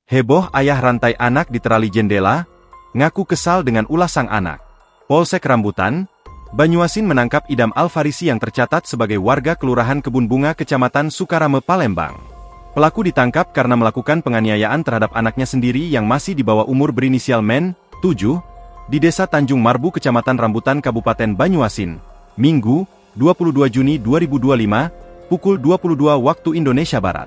Heboh ayah rantai anak di terali jendela, ngaku kesal dengan ulah sang anak. Polsek Rambutan, Banyuasin menangkap Idam Alfarisi yang tercatat sebagai warga Kelurahan Kebun Bunga Kecamatan Sukarame, Palembang. Pelaku ditangkap karena melakukan penganiayaan terhadap anaknya sendiri yang masih di bawah umur berinisial Men, 7, di Desa Tanjung Marbu Kecamatan Rambutan Kabupaten Banyuasin, Minggu, 22 Juni 2025, pukul 22 waktu Indonesia Barat.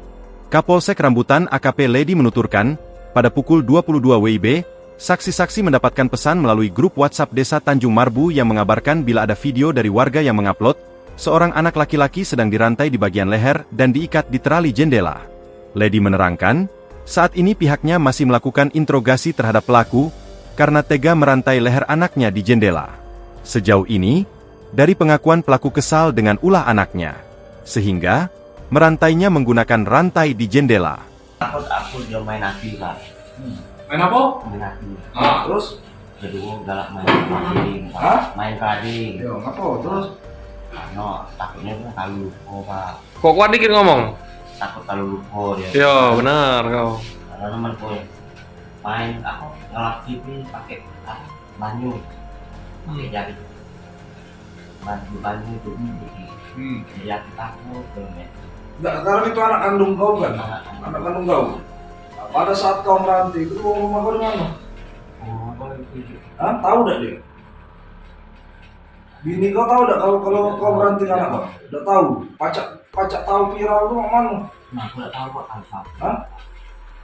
Kapolsek Rambutan AKP Ledi menuturkan, pada pukul 22 WIB, saksi-saksi mendapatkan pesan melalui grup WhatsApp Desa Tanjung Marbu yang mengabarkan bila ada video dari warga yang mengupload, seorang anak laki-laki sedang dirantai di bagian leher dan diikat di terali jendela. Ledi menerangkan, saat ini pihaknya masih melakukan interogasi terhadap pelaku, karena tega merantai leher anaknya di jendela. Sejauh ini, dari pengakuan pelaku kesal dengan ulah anaknya, sehingga merantainya menggunakan rantai di jendela. Aku dia main api lah. Main apa? Main api. Terus? Jadi gua galak main kading. Main kading. Yo, apa? Terus? No, takutnya kan kalau lupa pak. Kok kuat dikit ngomong? Takut kalau lupa dia. Yo, benar kau. Karena teman gue main aku ngelap TV pakai banyu. Pakai jari. Banyu itu. Jadi aku takut banget. Enggak, sekarang itu anak kandung kau kan? Anak kandung kau. Pada saat kau merantau itu rumah kau di mana? Oh, apa itu? Hah? Tahu enggak dia? Bini kau tahu enggak kalau kau merantau anak kau? Udah tahu. Pacak tahu viral itu mana? Nah, aku nggak tahu kok Alfa. Hah?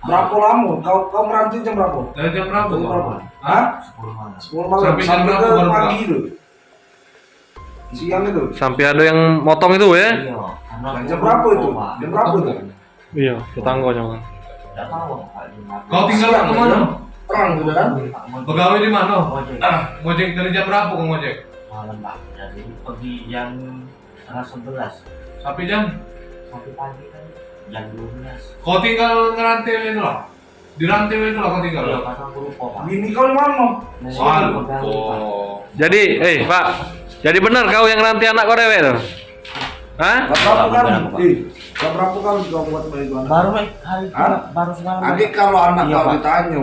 Berapa lama? Kau merantau jam berapa? Dari jam berapa? Jam berapa? Hah? 10 malam. 10 malam. Sampai jam berapa ke baru pagi pulang? itu. Siang itu. Sampai ada yang motong itu ya? Iya. karena Dan aku jam berapa itu? lupa, Pak. Jam berapa itu? Iya, tetangganya kan. Nggak tahu Pak. Kau tinggal Siang, di mana? Terang gitu kan? Pegawai di mana? Ojek. Ngojek dari jam berapa kau ngojek? Malam Pak. Jadi pergi jam setengah 11 Sampai jam? sampai pagi kan jam 12. Kau tinggal ngerantai itu lah? Di rantai itu lah kau tinggal? Iya, karena aku lupa Pak. Bini kau di mana? Jadi, Pak, jadi benar kau yang nanti anak kau dewek tuh? Hah? Gak berapa kali? Pak. Gak berapa kali kau buat bayi anak? Baru hari itu Hah? baru semalam. Adik kalau anak Iya, kau Pak. ditanya,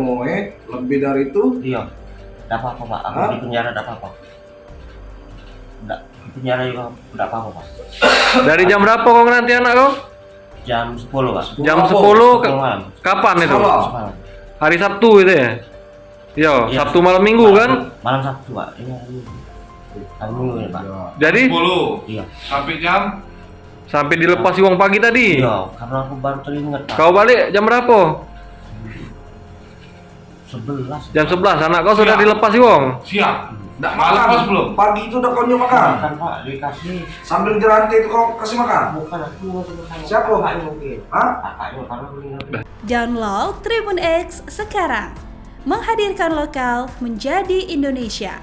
lebih dari itu? Iya. Enggak apa-apa Pak. Aku Hah? di penjara enggak apa-apa. Enggak, di penjara juga enggak apa-apa Pak. Dari jam berapa kau nanti anak kau? Jam 10 Pak. Jam Apa? 10 Malam. kapan itu? Semalam. Semalam. Hari Sabtu itu ya? Iya, Iya. Sabtu malam Minggu kan? Malam Sabtu Pak. Ini hari Minggu. Hari Minggu ya Pak. Jadi 10 Iya. sampai jam? sampai dilepas uang pagi tadi. Iya, karena aku baru teringat Pak. Kau balik jam berapa? 11. Jam 11. Anak kau sudah Siang. dilepas uang. Siang? Nggak Malam makan. pas belum? Pagi itu udah kau nyoba makan. Makan Pak, dikasih. Sambil di rantai itu kau kasih makan. Bukan aku sama Siapa? kakaknya mungkin. Hah? Kakaknya karena meninggal. Download Tribun X sekarang. Menghadirkan lokal menjadi Indonesia.